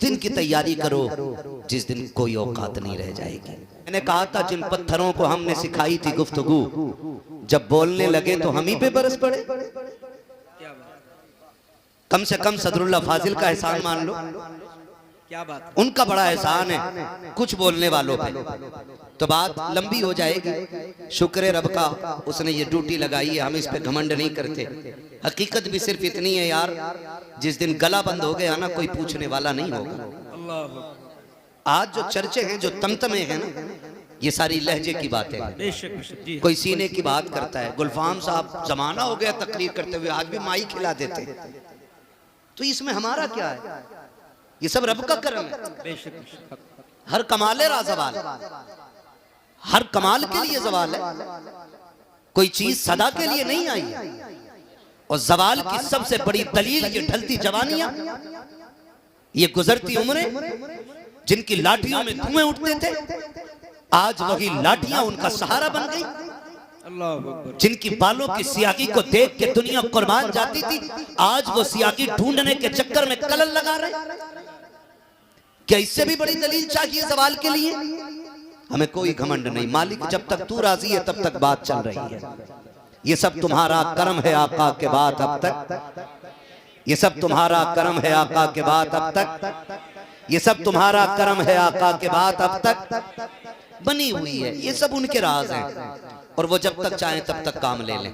दिन की तैयारी करो जिस दिन कोई औकात नहीं रह जाएगी। मैंने कहा था जिन पत्थरों को हमने सिखाई थी गुफ्तगू, जब बोलने लगे तो हम ही पे बरस पड़े। कम से कम सदरुल्लाह फाजिल का एहसान मान लो, क्या बात, उनका बड़ा एहसान है कुछ बोलने वालों पे, तो बात लंबी हो जाएगी। शुक्र रब का उसने ये ड्यूटी लगाई है, हम इस पे घमंड नहीं करते। हकीकत भी सिर्फ इतनी है यार, जिस दिन गला बंद हो गया ना कोई पूछने वाला नहीं होगा। आज जो चर्चे हैं, जो तमतमे हैं ना, ये सारी लहजे की बातें हैं। कोई सीने की बात करता है, गुलफाम साहब जमाना हो गया तकरीर करते हुए, आज भी माई खिला देते हैं, तो इसमें हमारा क्या है? ये सब रब का करम है। हर कमाले राज़वाल, हर कमाल के लिए जवाल है, कोई चीज सदा के लिए नहीं आई। और जवाल की सबसे बड़ी दलील ये ढलती जवानियां, ये गुजरती उम्रें, जिनकी लाठियों में धुएं उठते थे, आज वही लाठियां उनका सहारा बन गई। जिनकी बालों की सियागी को देख के दुनिया कुर्बान जाती थी, आज वो सियागी ढूंढने के चक्कर में कलल लगा रहे। क्या इससे भी बड़ी दलील चाहिए जवाल के लिए? हमें कोई घमंड नहीं, मालिक जब तक तू राजी है तब तक बात चल रही है। ये सब तुम्हारा करम है आका के बाद अब तक, ये सब तुम्हारा करम है आका के बाद अब तक, ये सब तुम्हारा करम है आका के बाद अब तक बनी हुई है। ये सब उनके राज हैं, और वो जब तक चाहें तब तक काम ले लें,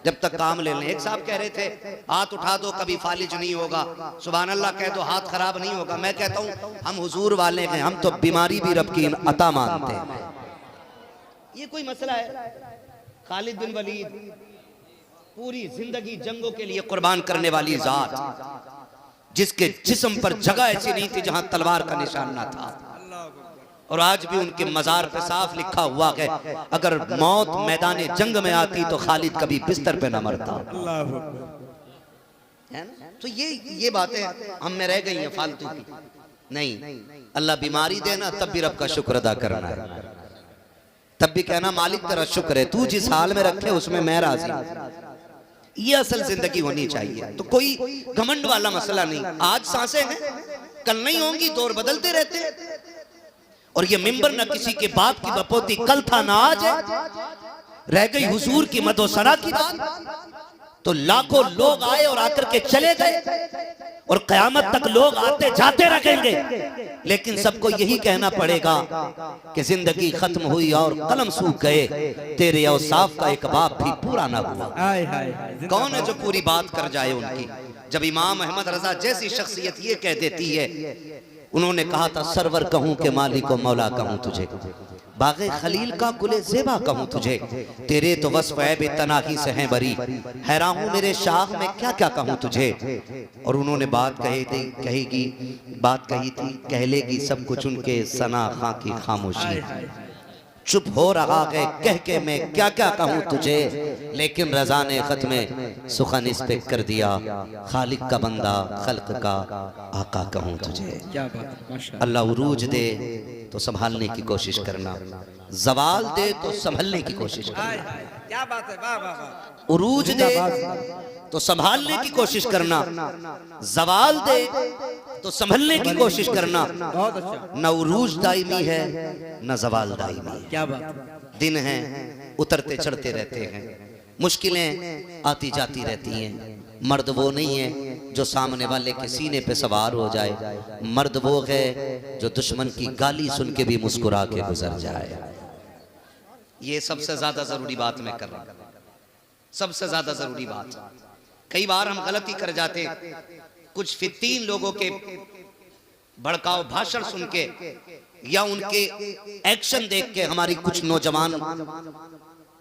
जब तक काम ले लें। एक साहब कह रहे थे हाथ उठा दो कभी फालिज नहीं होगा, सुभान अल्लाह कह दो हाथ खराब नहीं होगा। मैं कहता हूं हम हुजूर वाले हैं, हम तो बीमारी भी रब की अता मानते हैं। ये कोई मसला है? खालिद बिन वलीद पूरी जिंदगी जंगों के लिए कुर्बान करने वाली जात, जिसके जिस्म पर जगह ऐसी नहीं थी जहां तलवार का निशान ना था, और आज भी उनके मजार पे साफ लिखा हुआ है अगर मौत मैदान जंग में आती तो खालिद कभी बिस्तर पे न मरता। है ना? तो ये बातें हम में रह गई हैं फालतू की। नहीं, अल्लाह बीमारी देना तब भी रब का शुक्र अदा करना है, तब भी कहना मालिक तेरा शुक्र है, तू जिस हाल में रखे उसमें मैं राजी। ये असल जिंदगी होनी चाहिए। तो कोई घमंड वाला मसला नहीं। आज सांसें हैं, कल नहीं होंगी, दौर बदलते रहते हैं। और ये मिंबर न किसी के बाप की बपोती, कल था ना आज है। रह गई हुजूर की मदोसरा की बात, तो लाखों लोग आए और आकर के चले गए, और कयामत तक लोग आते जाते रहेंगे, लेकिन सबको यही कहना पड़ेगा कि जिंदगी खत्म हुई और कलम सूख गए, तेरे औसाफ का एक बाप भी पूरा ना हुआ। कौन है जो पूरी बात कर जाए उनकी? जब इमाम अहमद रजा जैसी शख्सियत ये कह देती है, उन्होंने कहा था सरवर कहूं के मालिक व मौला कहूं तुझे, बागे खलील का गुले ज़ेबा कहूं तुझे, तेरे तो वस्फ़ ऐब तनाही से हैं बरी, हैरान हूं मेरे शाख में क्या क्या कहूं तुझे। और उन्होंने बात कही थी, कही थी, कह लेगी सब कुछ उनके सना खां की खामोशी, चुप हो रहा है कह के मैं क्या क्या कहूँ तुझे, लेकिन रज़ा ने खत में सुखन इस पे कर दिया, खालिक का बंदा खल्क का आका कहूँ तुझे। अल्लाह उरूज दे तो संभालने की कोशिश करना, जवाल दे तो संभलने की कोशिश करना। क्या बात है, वाह वाह वाह। उरूज दे तो संभालने की कोशिश करना, जवाल दे तो संभलने की कोशिश करना। न उरूज दायमी है न जवाल दायमी है। क्या बात। दिन हैं उतरते चढ़ते रहते हैं, मुश्किलें आती जाती रहती हैं। मर्द वो नहीं है जो सामने वाले के सीने पे सवार हो जाए, मर्द वो है जो दुश्मन की गाली सुन के भी मुस्कुरा के गुजर जाए। ये सबसे ज्यादा जरूरी बात मैं कर रहा हूं, सबसे ज्यादा जरूरी बात। कई बार हम गलती कर जाते, कुछ फित्तीन लोगों के भड़काऊ भाषण सुन के या उनके एक्शन देख के हमारी कुछ नौजवान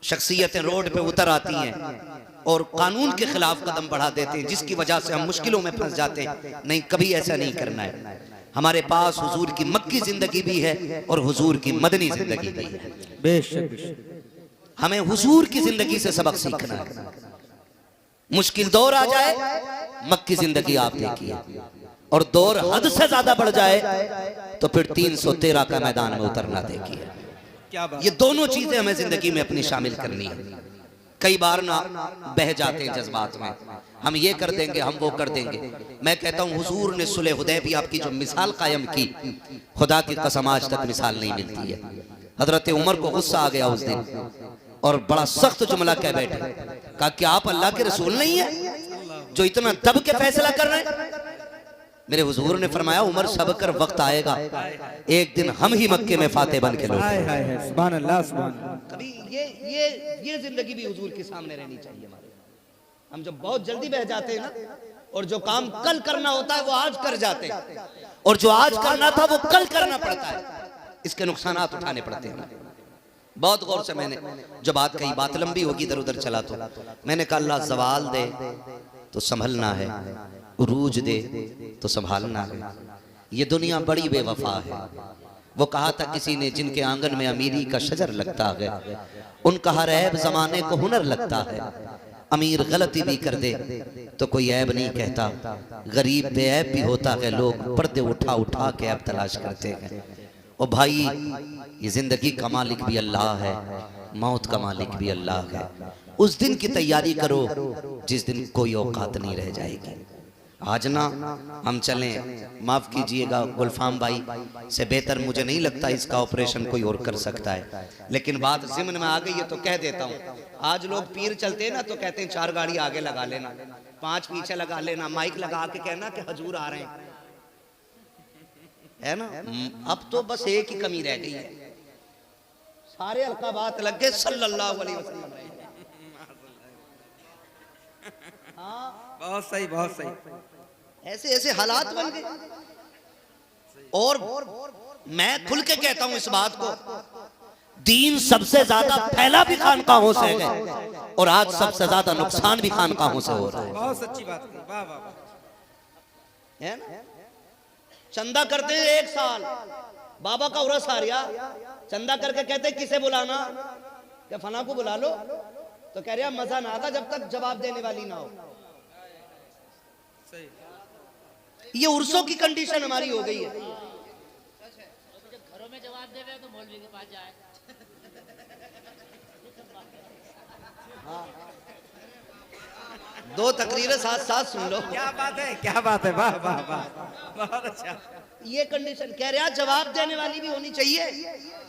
शख्सियतें रोड पे उतर आती हैं और कानून के खिलाफ कदम बढ़ा देते हैं, जिसकी वजह से हम मुश्किलों में फंस जाते हैं। नहीं, कभी ऐसा नहीं करना है। हमारे पास हुजूर की मक्की जिंदगी भी है और हुजूर की मदनी जिंदगी भी है। बेशक हमें हुजूर की जिंदगी से सबक सीखना है। मुश्किल दौर आ जाए, मक्की जिंदगी आप देखिए, और दौर हद से ज्यादा बढ़ जाए तो फिर 313 का मैदान में उतरना देखिए। क्या बात। ये दोनों चीजें हमें जिंदगी में अपनी शामिल करनी है। कई बार ना बह जाते हैं जज्बात में, हम ये कर देंगे, हम वो कर देंगे। मैं कहता हूँ हुजूर ने सुलह हुदैबिया की जो मिसाल कायम की, खुदा की कसम आज तक मिसाल नहीं मिलती है। हजरत उमर को गुस्सा आ गया उस दिन और बड़ा सख्त जुमला कह बैठे, कहा कि आप अल्लाह के रसूल नहीं है जो इतना दब के फैसला कर रहे हैं। मेरे हुजूर ने फरमाया उमर सब कर वक्त आएगा, एक दिन हम ही मक्के में फाते बन के लौटेंगे। सुभान अल्लाह, सुभान अल्लाह। कभी ये जिंदगी भी हुजूर के सामने रहनी चाहिए हमारे। हम जब बहुत जल्दी बह जाते हैं ना, और जो काम कल करना होता है वो आज कर जाते हैं, और जो आज करना था वो कल करना पड़ता है, इसके नुकसानात उठाने पड़ते हैं। बहुत गौर से मैंने जो बात कही, बात लंबी होगी, इधर उधर चला तो मैंने कहा अल्लाह ज़वाल दे तो संभलना है, उरूज दे तो संभालना है। ये दुनिया बड़ी बेवफा है। वो कहा था किसी ने जिनके आंगन में अमीरी का शजर लगता है, उनका हर ऐब जमाने को हुनर लगता है। अमीर गलती भी कर दे तो कोई ऐब नहीं कहता, गरीब बेऐब भी होता है, लोग पर्दे उठा उठा के ऐब तलाश करते हैं। ओ भाई, ये जिंदगी का मालिक भी अल्लाह है, मौत का मालिक भी अल्लाह है। उस दिन की तैयारी करो जिस दिन कोई औकात नहीं रह जाएगी। आज ना हम चलें, माफ कीजिएगा गुलफाम भाई से बेहतर मुझे नहीं लगता इसका ऑपरेशन कोई और कर सकता है, लेकिन बात ज़िम्न में आ गई है तो कह देता हूँ। आज लोग पीर चलते हैं ना तो कहते हैं 4 गाड़ी आगे लगा लेना, 5 पीछे लगा लेना, माइक लगा के कहना कि हजूर आ रहे हैं, है ना। अब तो बस एक ही कमी रह गई है, सारे अलकाबात लग गए सल्लल्लाहु अलैहि वसल्लम। हाँ, बहुत सही, बहुत सही। ऐसे ऐसे हालात बन गए। और मैं खुल के कहता हूं इस बात को, दीन सबसे ज्यादा फैला भी खानकाहों से है, और आज सबसे ज्यादा नुकसान भी खानकाहों से हो रहा है। बहुत सच्ची बात की, वाह वाह वाह। है ना। चंदा करते हैं 1 साल, बाबा का उरस आ रहा, चंदा करके कहते किसे बुलाना, क्या फला को बुला लो, तो कह रहा मजा ना आता जब तक जवाब देने वाली ना हो। सही। ये उर्सों की कंडीशन हमारी हो गई है। घरों में जवाब देवे तो मौलवी के पास जाए। दो तकरीरें साथ साथ सुन लो। क्या बात है, क्या बात है, वाह वाह वाह, बहुत अच्छा। ये कंडीशन कह रहा जवाब देने वाली भी होनी चाहिए।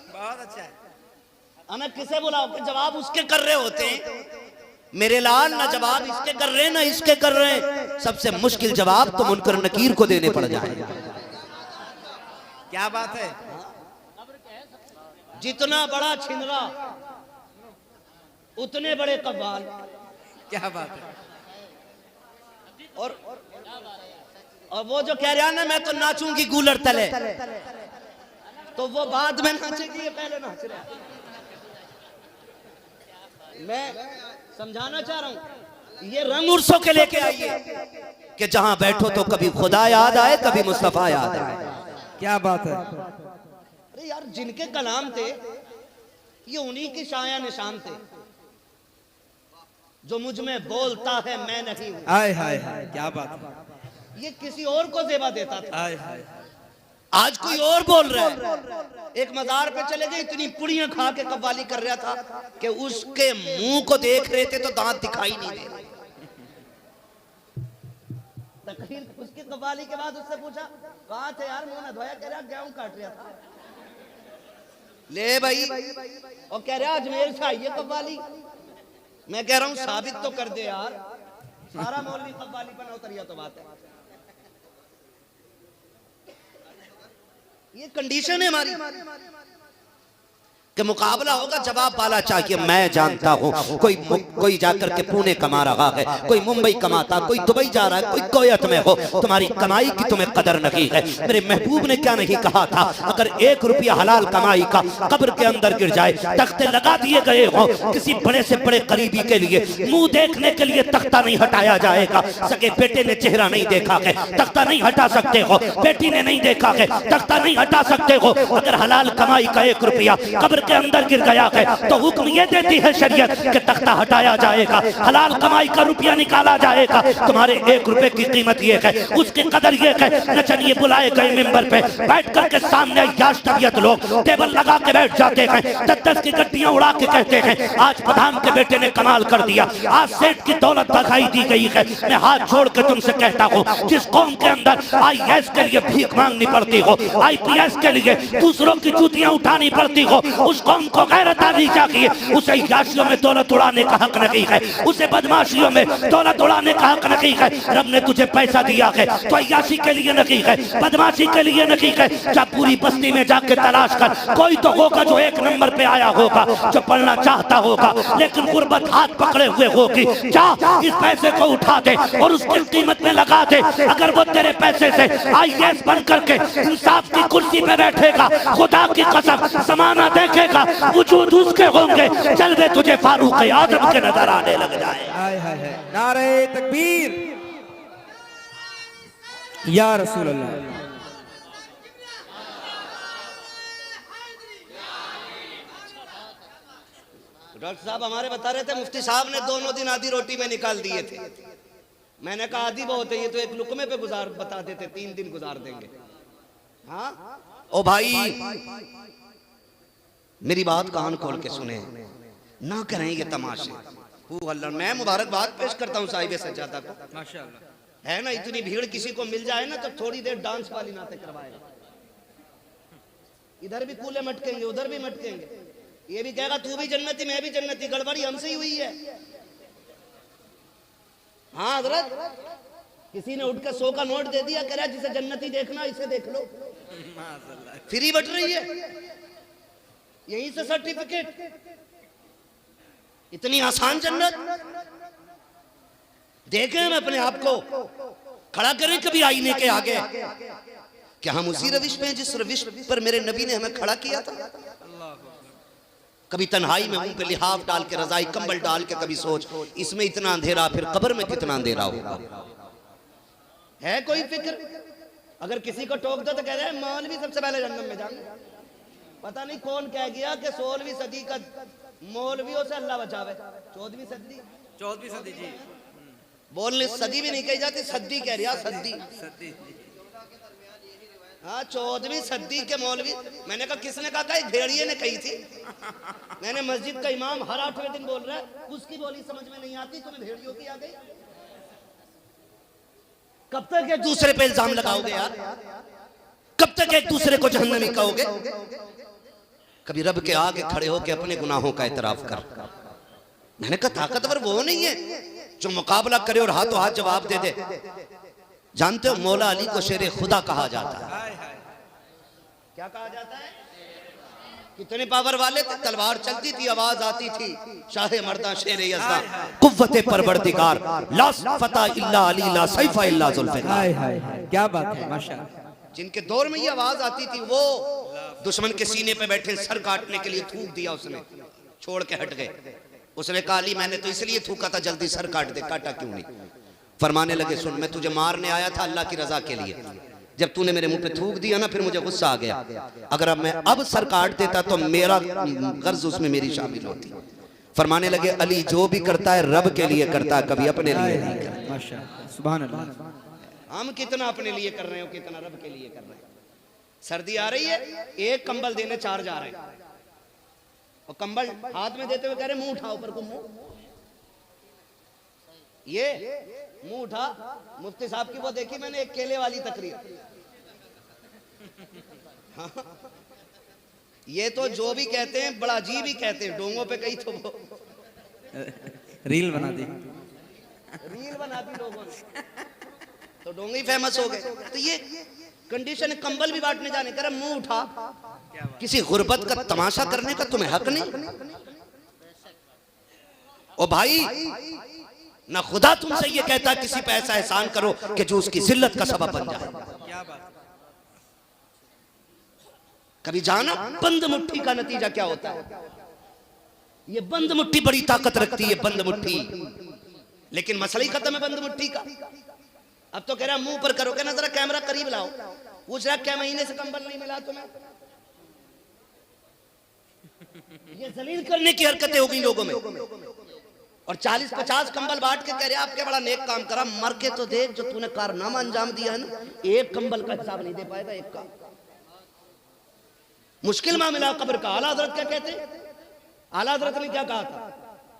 बहुत अच्छा है। हमें किसे बुलाओ कि जवाब उसके कर रहे होते हैं। मेरे लाल ना जवाब इसके कर रहे ना इसके कर रहे, सबसे मुश्किल जवाब तो मुनकर नकीर को देने पड़ जाए। क्या बात है। जितना बड़ा छिंदरा उतने बड़े कव्वाल। क्या बात है। और वो जो कह रहा ना मैं तो नाचूंगी गूलर तले, तो वो बाद में नाचेगी, ये पहले नाच रहा है। मैं समझाना चाह रहा हूं, ये रंग उर्सों के लेके आइए कि जहां बैठो तो कभी खुदा याद आए, कभी मुस्तफा याद आए। क्या बात है। अरे यार, जिनके कलाम थे ये उन्हीं की शाया निशान थे। जो मुझ में बोलता है मैं नहीं हूं, हाय हाय हाय, क्या बात है। ये किसी और को जेबा देता था। हाय हाय। आज कोई और बोल रहा है। एक मजार पे चले गए, इतनी पुड़ियां खा के कव्वाली कर रहा था कि उसके मुंह को देख रहे थे तो दांत दिखाई नहीं दे रहे। तकरीर उसकी कव्वाली के बाद उससे पूछा कहां थे यार, मुंह ना धोया, कह रहा गेहूं काट रहा था। ले भाई, और कह रहा अजमेर से आई है कव्वाली। मैं कह रहा हूं साबित तो कर दे यार, सारा मौलवी कव्वाली पर उतरिया तो बात है। ये कंडीशन है हमारी कि मुकाबला होगा, जवाब वाला चाहिए। मैं जानता हूँ कोई जाकर के पुणे कमा रहा है, कोई मुंबई कमाता, कोई दुबई जा रहा है, कोई कोयत में हो, तुम्हारी कमाई की तुम्हें कदर नहीं है। मेरे महबूब ने क्या नहीं कहा था, अगर 1 रुपया हलाल कमाई का कब्र के अंदर गिर जाए, तख्ते लगा दिए गए हो, किसी बड़े से बड़े करीबी के लिए मुंह देखने के लिए तख्ता नहीं हटाया जाएगा। सगे बेटे ने चेहरा नहीं देखा है, तख्ता नहीं हटा सकते हो, बेटी ने नहीं देखा है, तख्ता नहीं हटा सकते हो। अगर हलाल कमाई का 1 रुपया कब्र के अंदर गिर गया है तो हुक्म ये देती है शरीयत कि तख्ता हटाया जाएगा, हलाल कमाई का रुपया निकाला जाएगा। तुम्हारे 1 रुपए की कीमत ये है, उसकी कदर ये है। नचनिए बुलाए गए मिंबर पे, बैठ करके सामने याश तबीयत लोग टेबल लगा के बैठ जाते हैं, 10-10 की गड्डियां उड़ा के कहते हैं आज प्रधान के बेटे ने कमाल कर दिया, आज सेठ की दौलत दिखाई दी गई है। मैं हाथ छोड़ के तुमसे कहता हूँ, जिस कौम के अंदर IAS के लिए भीख मांगनी पड़ती हो, IPS के लिए दूसरों की जूतियां उठानी पड़ती हो, उस कौम को गैरत आनी चाहिए। उसे याशियों में दौलत उड़ाने का हक नहीं है, उसे बदमाशियों में दौलत उड़ाने का हक नहीं है। रब ने तुझे पैसा दिया है तो अय्याशी के लिए नहीं है, बदमाशी के लिए नहीं है। जा पूरी बस्ती में जाके तलाश कर, कोई तो होगा जो 1 नंबर पे आया होगा, जो पढ़ना चाहता होगा लेकिन गुर्बत हाथ पकड़े हुए होगी। जा इस पैसे को उठा दे और उसकी कीमत में लगा दे। अगर वो तेरे पैसे से IAS बन करके इंसाफ की कुर्सी पे बैठेगा, खुदा की कसम ज़माना देखेगा, वजूद उसके होंगे, जलवे तुझे फारूक आजम के नजर आने लग जाए। हाय हाय हाय, नारे तकबीर या रसूल अल्लाह। डॉक्टर साहब हमारे बता रहे थे मुफ्ती साहब ने 2 दिन आधी रोटी में निकाल दिए थे। मैंने कहा आधी बहुत है, ये तो 1 लुकमे पे गुजार बता देते 3 दिन गुजार देंगे। हाँ ओ भाई मेरी बात कान खोल के सुने, ना करें ये तमाशे। अल्लाह मैं मुबारकबाद पेश करता हूँ साहिब सज्जादा को, माशाअल्लाह। है ना इतनी भीड़, किसी को मिल जाए ना तो थोड़ी देर डांस वाली नाते करवाएगा। इधर भी कूले मटकेंगे, उधर भी मटकेंगे, ये भी कहेगा तू भी जन्नती मैं भी जन्नती, गड़बड़ी हमसे ही हुई है। हाँ हजरत, किसी ने उठ कर 100 का नोट दे दिया, कह रहा जिसे जन्नती देखना इसे देख लो, फ्री बट रही है, यहीं से सर्टिफिकेट। इतनी आसान जन्नत देखें हम अपने आप को खड़ा करें कभी आईने के आगे, क्या हम उसी रविश पे हैं जिस रविश पर मेरे नबी ने हमें खड़ा किया था। कभी तन्हाई में मुंह पे लिहाफ डाल के, रजाई कंबल डाल के कभी सोच इसमें इतना अंधेरा, फिर कब्र में कितना अंधेरा होगा। है कोई फिक्र? अगर किसी को टोक दो तो कह रहे हैं मौलवी सबसे पहले जन्नत में जाएंगे। पता नहीं कौन कह गया कि 16वीं सदी का मौलवियों से अल्लाह बचावे। 14वीं सदी जी, बोलने सदी भी नहीं कही जाती, सदी कह रहा, सदी। हाँ 14वीं सदी के मौलवी। मैंने कहा किसने कहा? था भेड़िए ने कही थी। मैंने मस्जिद का इमाम हर 8वें दिन बोल रहा है, उसकी बोली समझ में नहीं आती, तुम्हें भेड़ियों की आ गई। कब तक एक दूसरे पे इल्जाम लगाओगे यार? कब तक एक दूसरे को जहन्नमी कहोगे? कभी रब के आगे खड़े होके अपने गुनाहों का एतराफ कर। मैंने कहा ताकतवर वो नहीं है जो मुकाबला करे और हाथों हाथ जवाब दे दे। जानते हो मौला अली को शेर खुदा कहा जाता है। क्या कहा जाता है? कितने पावर वाले थे, तलवार चलती थी, आवाज आती थी, शाहे मर्दा शेर यज़्दा, कुव्वते परवरदिगार, ला फता इल्ला अली, ला सैफा इल्ला जुल्फ़िकार। हाय हाय हाय, क्या बात है, माशाअल्लाह। जिनके दौर में ये आवाज आती थी वो दुश्मन के सीने पे बैठे सर काटने के लिए थूक दिया, उसने छोड़ के हट गए। उसने कहा अली मैंने तो इसलिए थूका था जल्दी सर काट दे, काटा क्यों नहीं? फरमाने लगे सुन मैं तुझे मारने आया था अल्लाह की रजा के लिए, जब तूने मेरे मुंह पे थूक दिया ना फिर मुझे गुस्सा आ गया। अगर अब मैं अब सर काट देता तो मेरा गर्ज उसमें मेरी शामिल होती। फरमाने लगे अली जो भी करता है रब के लिए करता है, कभी अपने लिए नहीं करता। माशाअल्लाह, सुभान अल्लाह। हम कितना अपने लिए कर रहे हो, कितना रब के लिए कर रहे हैं। सर्दी आ रही है, एक कंबल देने 4 जा रहे हैं और कंबल हाथ में देते हुए कह रहे मुंह उठा ऊपर को, मुंह ये मुंह उठा। मुफ्ती साहब की वो देखी मैंने एक केले वाली तकरीर। हाँ, ये तो जो भी कहते हैं बड़ा अजीब ही कहते हैं, डोंगों पे कही तो वो रील बना दी, लोगों ने तो डोंगे फेमस हो गए। तो ये कंडीशन, कंबल भी बांटने जाने कर मुंह उठा। किसी गुर्बत का तमाशा करने का तुम्हें हक नहीं। ओ भाई ना खुदा तुमसे ये कहता किसी पे ऐसा एहसान करो कि जो उसकी जिल्लत का सबब बन जाए। कभी जाना बंद मुट्ठी का नतीजा क्या होता है? ये बंद मुट्ठी बड़ी ताकत रखती है, बंद मुट्ठी। लेकिन मसला ही खत्म है बंद मुट्ठी का। अब तो कह रहा मुंह पर करो, कहना जरा कैमरा करीब लाओ। पूछ रहा क्या महीने से कंबल नहीं मिला तुम्हें? ये जलील करने की हरकतें हो गई लोगों में। और 40-50 कंबल बांट के कह रहे आपके बड़ा नेक काम करा, मर के तो देख जो तूने कारनामा अंजाम दिया है ना, एक कंबल का हिसाब नहीं दे पाएगा एक का। मुश्किल मामला कब्र का। आला हजरत क्या कहते हैं? आला हजरत ने क्या कहा था?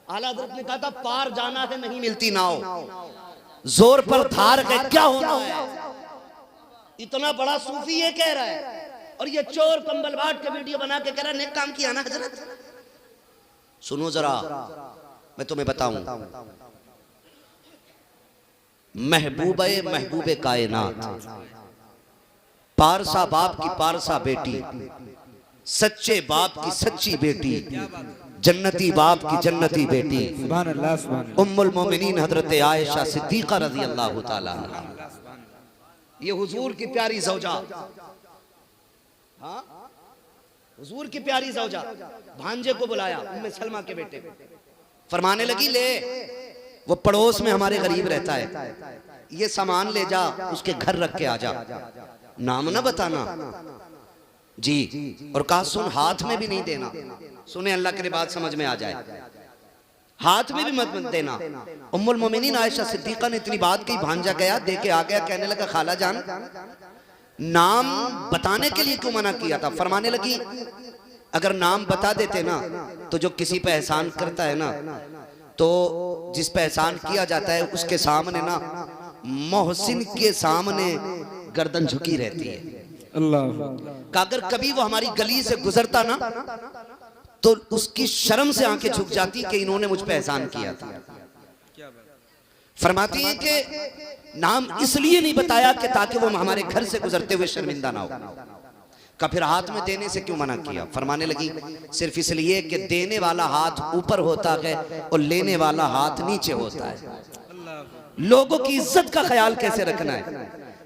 आला हजरत ने कहा था पार जाना है नहीं मिलती नाव, जोर पर धार के क्या होना है। इतना बड़ा सूफी ये कह रहा है और ये चोर कंबल बांट के वीडियो बना के कह रहा है नेक काम किया ना हजरत। सुनो जरा, मैं तुम्हें बताऊं, महबूबे कायनात, पारसा बाप की पारसा बेटी, सच्चे बाप की सच्ची बेटी, जन्नती बाप की जन्नती बेटी, उम्मुल मोमिनीन हजरत आयशा सिद्दीका रज़ी अल्लाह ताला अन्हा, ये हुजूर की प्यारी ज़ौजा, हाँ हुजूर की प्यारी ज़ौजा, भांजे को बुलाया उम्मे सलमा के बेटे, फरमाने लगी ले वो पड़ोस में हमारे गरीब रहता है, ये सामान ले जा उसके घर रख के आ जा, नाम ना बताना जी। और कहा सुन हाथ में भी नहीं देना, सुने अल्लाह के बाद समझ में आ जाए, हाथ में भी मत देना। उम्मुल मोमिनीन आयशा सिद्दीका ने इतनी बात कही, भांजा गया दे के आ गया, कहने लगा खाला जान नाम बताने के लिए क्यों मना किया था? फरमाने लगी अगर नाम बता देते ना तो जो किसी पे एहसान करता है ना, तो जिस पे एहसान किया जाता है उसके सामने ना मोहसिन के सामने गर्दन झुकी रहती है। अल्लाह अगर कभी वो हमारी गली से गुजरता ना तो उसकी शर्म से आंखें झुक जाती कि इन्होंने मुझ पे एहसान किया था। फरमाती है कि नाम इसलिए नहीं बताया कि ताकि वो हमारे घर से गुजरते हुए शर्मिंदा ना हो। का फिर हाथ में देने से क्यों मना किया? फरमाने लगी सिर्फ इसलिए कि देने वाला हाथ ऊपर होता है और लेने वाला हाथ नीचे होता है। लोगों की इज्जत का ख्याल कैसे रखना है?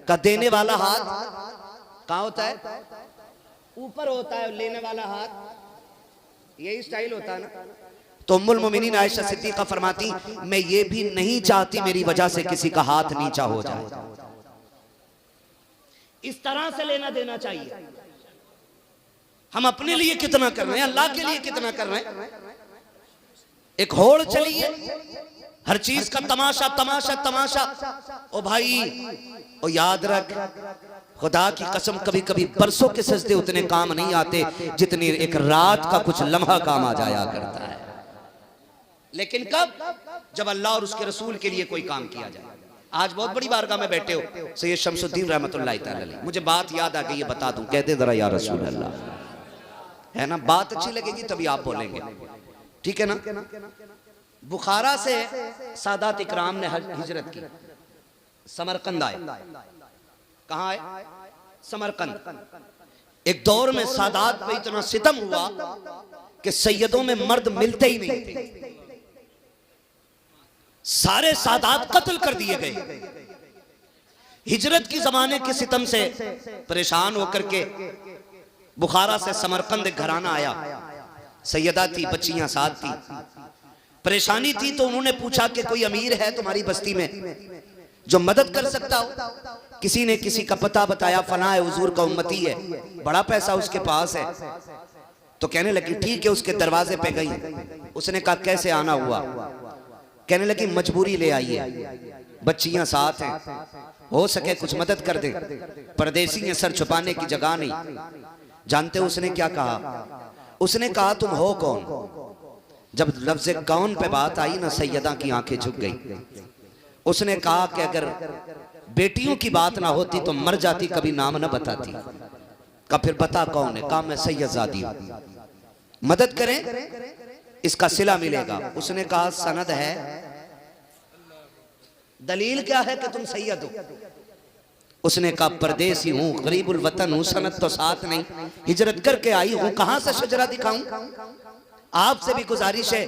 का देने वाला हाथ कहाँ होता है? ऊपर होता है, और लेने वाला हाथ यही स्टाइल होता है ना। तो उम्मुल मोमिनीन आयशा सिद्दीका फरमाती मैं ये भी नहीं चाहती मेरी वजह से किसी का हाथ नीचा हो जाए। इस तरह से लेना देना चाहिए। हम अपने लिए कितना कर रहे हैं, अल्लाह के लिए कितना कर रहे हैं। एक होड़ चली है, हर चीज का तमाशा तमाशा तमाशा। ओ भाई ओ याद रख, खुदा की कसम कभी कभी बरसों के सजदे उतने काम नहीं आते जितनी एक रात का कुछ लम्हा काम आ जाया करता है। लेकिन कब? जब अल्लाह और उसके रसूल के लिए कोई काम किया जाए। आज बहुत बड़ी बारगाह में बैठे हो, सैयद शमसुद्दीन रहमतुल्लाह तआला अलैह, मुझे बात याद आ गई, ये बता दूं, कहते जरा या रसूल अल्लाह, है ना। बात अच्छी लगेगी तभी आप बोलेंगे, ठीक है ना। बुखारा से सादात इकराम ने हिजरत की, समरकंद आए। कहाँ आए? समरकंद। एक दौर में सादात पे इतना सितम हुआ कि सैयदों में मर्द मिलते ही नहीं थे, सारे सादात कत्ल कर दिए गए। हिजरत की जमाने के सितम से परेशान होकर के बुखारा से समरकंद एक घराना आया। सैयदा थी, बच्चियां साथ थी, परेशानी थी। तो उन्होंने पूछा कि कोई अमीर है तुम्हारी बस्ती में जो मदद कर सकता हो? किसी ने किसी का पता बताया, फलां है, हुजूर का उम्मती है, बड़ा पैसा उसके पास है। तो कहने लगी ठीक है, उसके दरवाजे पे गई। उसने कहा कैसे आना हुआ? कहने लगी मजबूरी ले आई है, बच्चियां साथ हैं, हो सके कुछ मदद कर दे, परदेसी है, सर छुपाने की जगह नहीं। जानते हो उसने क्या कहा? उसने कहा तुम हो कौन? जब लफ्ज़ कौन पे बात आई ना, सैयदा की आंखें झुक गई। उसने कहा कि अगर बेटियों की बात ना होती तो मर जाती, कभी नाम ना बताती। कहा फिर बता कौन है? कहा मैं सैयदजादी हूं, मदद करें, इसका सिला मिलेगा। उसने कहा सनद है, दलील क्या है कि तुम सैयद हो? उसने कहा परदेसी हूं, गरीबुल वतन हूं, सनद तो साथ नहीं, हिजरत करके आई हूं, कहां से शजरा दिखाऊं? आपसे भी गुजारिश है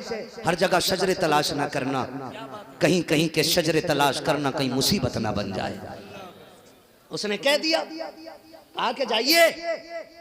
हर जगह शजरे तलाश ना करना, कहीं कहीं के शजरे तलाश करना कहीं मुसीबत ना बन जाए। उसने कह दिया आके जाइए,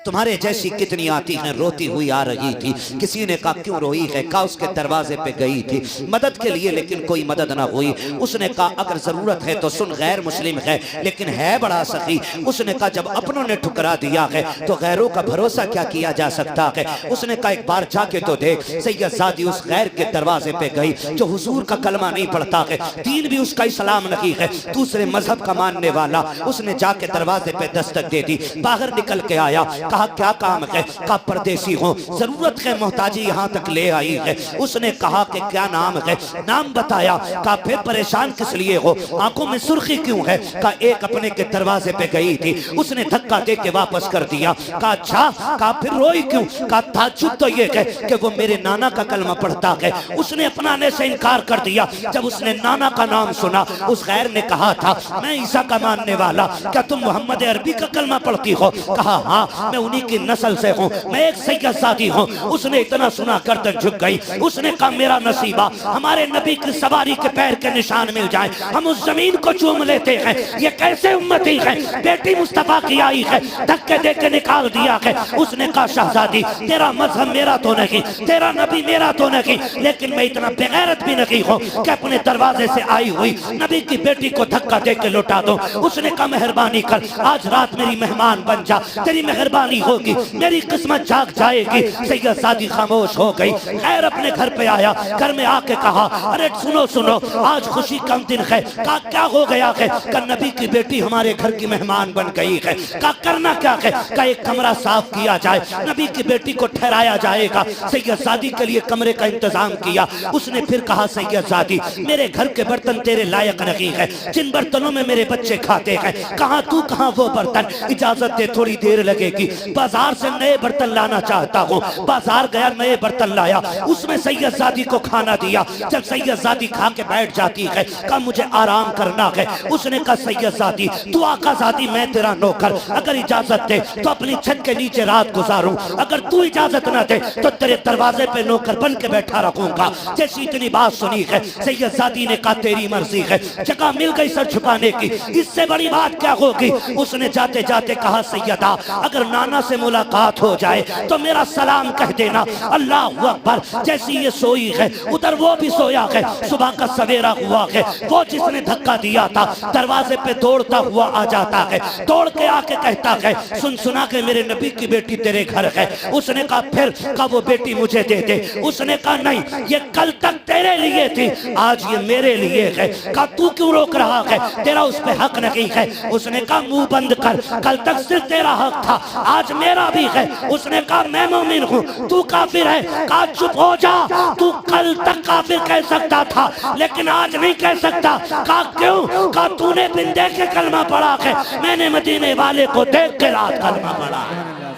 तुम्हारे जैसी कितनी आती हैं, रोती हुई आ रही थी। किसी ने कहा क्यों रोई है? कहा उसके दरवाजे पे गई थी मदद के लिए, लेकिन कोई मदद ना हुई। उसने कहा अगर जरूरत है तो सुन, गैर मुस्लिम है लेकिन है बड़ा सखी। उसने कहा जब अपनों ने ठुकरा दिया है तो गैरों का भरोसा क्या किया जा सकता है? उसने कहा एक बार जाके तो देख। सैयदजादी उस गैर के दरवाजे पे गई जो हुजूर का कलमा नहीं पढ़ता है, दीन भी उसका इस्लाम नहीं है, दूसरे मजहब का मानने वाला। उसने जाके दरवाजे पे दस्तक दे दी, बाहर निकल के आया, कहा क्या काम है? कहा परदेसी हो, जरूरत है, मोहताजी यहाँ तक ले आई है। उसने कहा कि क्या नाम है? नाम बताया। कहा फिर परेशान किस लिए हो, आंखों में सुर्खी क्यों है? कहा एक अपने के दरवाजे पे गई थी, उसने धक्का दे के वापस कर दिया। कहा अच्छा, कहा फिर रोई क्यों? कहा ताज्जुब तो ये है कि वो मेरे नाना का कलमा पढ़ता है, उसने अपनाने से इनकार कर दिया। जब उसने नाना का नाम सुना, उस गैर ने कहा था मैं ईसा का मानने वाला, क्या तुम मोहम्मद अरबी का कलमा पढ़ती हो? कहा हाँ, मैं उन्हीं की नस्ल से हूँ, मैं एक सैयदजादी हूँ। उसने इतना सुना गर्दन झुक गई। उसने कहा मेरा नसीबा हमारे नबी की सवारी के पैर के निशान मिल जाए, हम उस जमीन को चूम लेते हैं। ये कैसे उम्मती है, बेटी मुस्तफा की आई है, धक्के दे के निकाल दिया है। उसने कहा शहजादी तेरा मजहब मेरा तो नहीं, तेरा नबी मेरा तो नहीं, लेकिन मैं इतना बेगैरत भी नहीं हूँ कि अपने दरवाजे से आई हुई नबी की बेटी को धक्का दे के लौटा दो। उसने कहा मेहरबानी कर, आज रात मेरी मेहमान बन जा, तेरी मेहरबानी होगी, मेरी किस्मत जाग जाएगी। सैयदजादी खामोश हो गई। खैर अपने घर पे आया, घर में आके कहा अरे सुनो सुनो, आज खुशी का दिन है। कहा क्या हो गया है? कहा नबी की बेटी हमारे घर की मेहमान बन गई है। कहा करना क्या है? कहा एक कमरा साफ किया जाए, नबी की बेटी को ठहराया जाएगा। सैयदजादी के लिए कमरे का इंतजाम किया। उसने फिर कहा सैयदजादी मेरे घर के बर्तन तेरे लायक नहीं है, जिन बर्तनों में मेरे बच्चे खाते हैं। कहा तू कहा वो बर्तन, इजाजत दे थोड़ी देर लगेगी, बाजार से नए बर्तन लाना चाहता हूँ। बाजार गया, नए बर्तन लाया, उसमें सैयदजादी को खाना दिया। जब सैयदजादी खा के बैठ जाती है, कहा मुझे आराम करना है। उसने कहा सैयदजादी तू आकाजादी, मैं तेरा नौकर, अगर इजाजत दे तो अपनी छत के नीचे रात गुजारूं, अगर तू इजाजत ना दे तो तेरे दरवाजे पे नौकर बन के बैठा रखूंगा। जैसी इतनी बात सुनी है, सैयदजादी ने कहा तेरी मर्जी है, जगह मिल गई सर छुपाने की, इससे बड़ी बात क्या होगी। उसने जाते जाते कहा सैयदा अगर नाना से मुलाकात हो जाए तो मेरा सलाम कह देना, अल्लाह अकबर। जैसी ये सोई है उधर वो भी सोया है, सुबह का सवेरा हुआ है। वो जिसने धक्का दिया था दरवाजे पे दौड़ता हुआ आ जाता है, दौड़ के आके कहता है सुन सुना के मेरे नबी की बेटी तेरे घर है। उसने कहा फिर? कहा वो बेटी मुझे दे दे। उसने कहा नहीं, ये कल तक तेरे लिए थी, आज ये मेरे लिए है। कहा तू क्यों रोक रहा है, तेरा उस पे हक नहीं है। उसने कहा मुंह बंद कर, कल तक सिर्फ तेरा हक था, आज मेरा भी है। उसने कहा मैं मोमिन हूँ, तू काफिर है। कहा चुप हो जा, तू कल तक काफिर कह सकता था लेकिन आज नहीं कह सकता। कहा क्यों? कहा तूने बिन देखे कलमा पढ़ा है, मैंने मदीने वाले को देख के रात कलमा पढ़ा।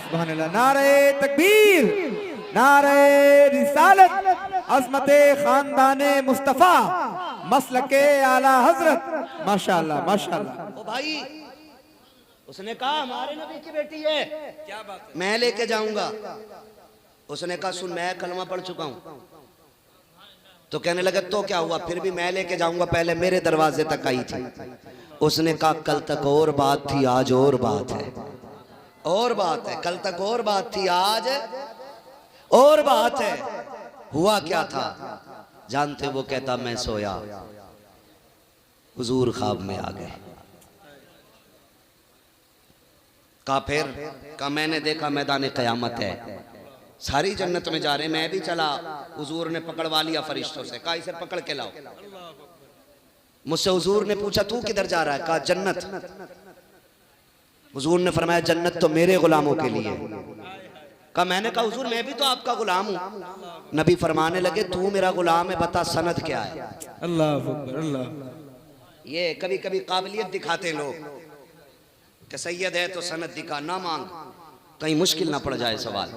सुभान अल्लाह, नारे तकबीर, नारे रिसालत, अज़मते खानदाने मुस्तफा, मसलके आला हजरत, माशाअल्लाह माशाअल्लाह। ओ भाई, उसने कहा हमारे नबी की बेटी है, क्या बात है, मैं लेके जाऊंगा। उसने कहा सुन मैं कलमा पढ़ चुका हूं। तो कहने लगा तो क्या हुआ, फिर भी मैं लेके जाऊंगा, पहले मेरे दरवाजे तक आई थी। उसने कहा कल तक और बात थी, आज और बात है, और बात है। कल तक और बात थी, आज और बात है। हुआ क्या था जानते? वो कहता मैं सोया, हुजूर ख्वाब में आ गए। कहा फिर? कहा मैंने देखा मैदान क़यामत है, सारी जन्नत में जा रहे, मैं भी चला, हुजूर ने पकड़वा लिया फरिश्तों से, कहा इसे पकड़ के लाओ। मुझसे हुजूर ने पूछा तू किधर जा रहा है? कहा जन्नत। हुजूर ने फरमाया जन्नत तो मेरे गुलामों के लिए। कहा मैंने कहा हुजूर मैं भी तो आपका गुलाम हूँ। नबी फरमाने लगे तू मेरा गुलाम है, बता सनद क्या है। अल्लाह अकबर, अल्लाह। ये कभी कभी काबिलियत दिखाते लोग कि सैयद है तो सनद दिखा, ना मांग, कहीं मुश्किल ना पड़ जाए सवाल।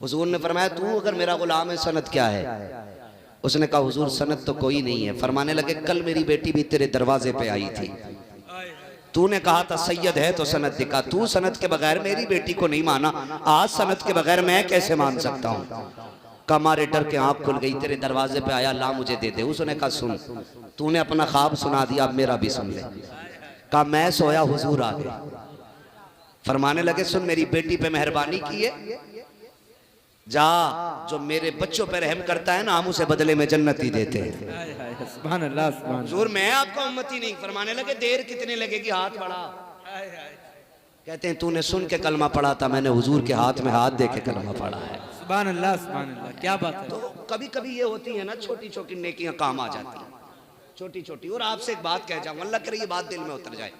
हुजूर ने फरमाया तू अगर मेरा गुलाम है सनद क्या है? उसने कहा हुजूर सनद तो कोई नहीं है। फरमाने लगे कल मेरी बेटी भी तेरे दरवाजे पे आई थी, तूने कहा था सैयद है तो सनद दिखा, तू सनद के बगैर मेरी बेटी को नहीं माना, आज सनद के बगैर मैं कैसे मान सकता हूँ? कहा मारे डर के आंख खुल गई, तेरे दरवाजे पे आया, ला मुझे दे दे। उसने कहा सुन तूने अपना ख्वाब सुना दिया, अब मेरा भी सुन ले। कहा मैं सोया, हुजूर आ गए। फरमाने लगे सुन मेरी बेटी पे मेहरबानी की है, जा जो मेरे बच्चों पे रहम करता है ना हम उसे बदले में जन्नत ही देते हैं। हाय हाय सुभान अल्लाह सुभान अल्लाह। हुजूर मैं आपका उम्मती नहीं। फरमाने लगे देर कितने लगेगी, हाथ बढ़ा। हाय हाय कहते हैं तूने सुन के कलमा पढ़ा था, मैंने हुजूर के हाथ में हाथ दे के कलमा पढ़ा है। सुभान अल्लाह सुभान अल्लाह, क्या बात है। तो कभी कभी ये होती है ना, छोटी छोटी नेकियां काम आ जाती हैं, छोटी छोटी। और आपसे एक बात कह जाऊं, अल्लाह करे ये बात दिल में उतर जाए,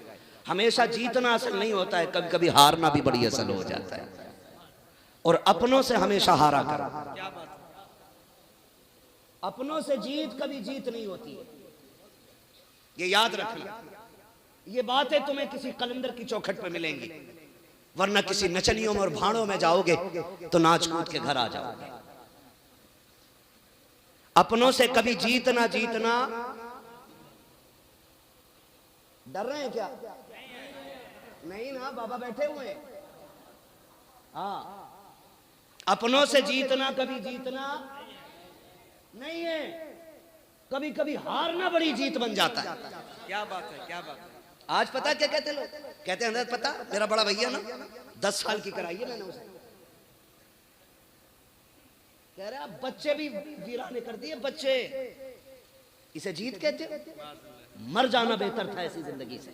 हमेशा जीतना असल नहीं होता है, कभी कभी हारना भी बड़ी असल हो जाता है। और अपनों से हमेशा हारा करो। क्या बात है। अपनों से जीत कभी जीत नहीं होती है, ये याद रखना। ये बातें तुम्हें किसी कलंदर की चौखट पे मिलेंगी, वरना किसी नचनियों में और भाड़ों में जाओगे तो नाच कूद के घर आ जाओगे। अपनों से कभी जीतना जीतना। डर रहे हैं क्या? नहीं ना, बाबा बैठे हुए हैं। हाँ, अपनों से जीतना कभी जीतना नहीं है, कभी कभी हारना बड़ी जीत बन जाता है। क्या बात है, क्या बात है। आज पता क्या कहते लोग? कहते हैं पता मेरा बड़ा भैया ना 10 साल की कराई है मैंने उसे। कह रहे आप बच्चे भी वीराने कर दिए बच्चे, इसे जीत कहते हो? मर जाना बेहतर था ऐसी जिंदगी से,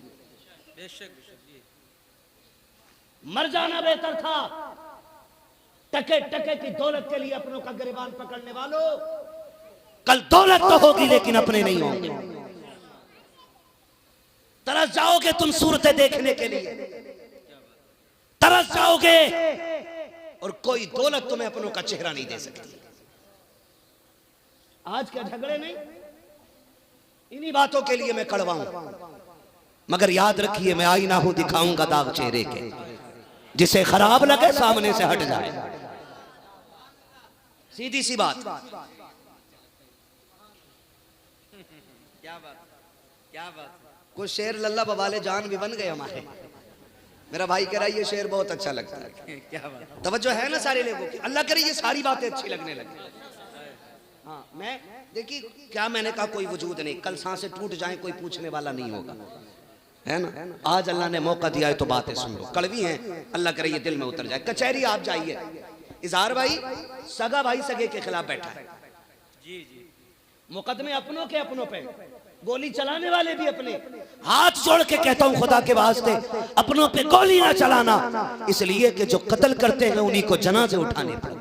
बेशक मर जाना बेहतर था। टके टके की दौलत के लिए अपनों का गिरबान पकड़ने वालों, कल दौलत तो होगी लेकिन अपने नहीं होंगे। तरस जाओगे तुम सूरतें देखने के लिए, तरस जाओगे, और कोई दौलत तुम्हें अपनों का चेहरा नहीं दे सकती। आज के झगड़े नहीं, इन्हीं बातों के लिए मैं कड़वा हूं। मगर याद रखिए मैं आईना हूं, दिखाऊंगा दाग चेहरे के, जिसे खराब लगे सामने से हट जाए। सीधी सी बात। क्या बात, क्या बात। कुछ शेर लल्ला बवाले जान भी बन गए हमारे। मेरा भाई कह रहा है ये शेर बहुत अच्छा लगता है। क्या बात। तवज्जो है ना सारे लोगों की? अल्लाह करे ये सारी बातें अच्छी लगने लगी। हाँ, मैं देखिए क्या मैंने कहा कोई वजूद नहीं, कल सांसें टूट जाएं कोई पूछने वाला नहीं होगा, है ना। आज अल्लाह ने मौका दिया है तो बातें सुन लो, कड़वी हैं, अल्लाह करे ये दिल में उतर जाए। कचहरी आप जाइए, इजहार भाई सगा भाई सगे के खिलाफ बैठा है, जी जी, मुकदमे अपनों के अपनों पे, गोली चलाने वाले भी अपने। हाथ जोड़ के कहता हूं खुदा के वास्ते अपनों पे गोली ना चलाना, इसलिए कि जो कत्ल करते हैं उन्हीं को जनाजे उठाने पड़ते।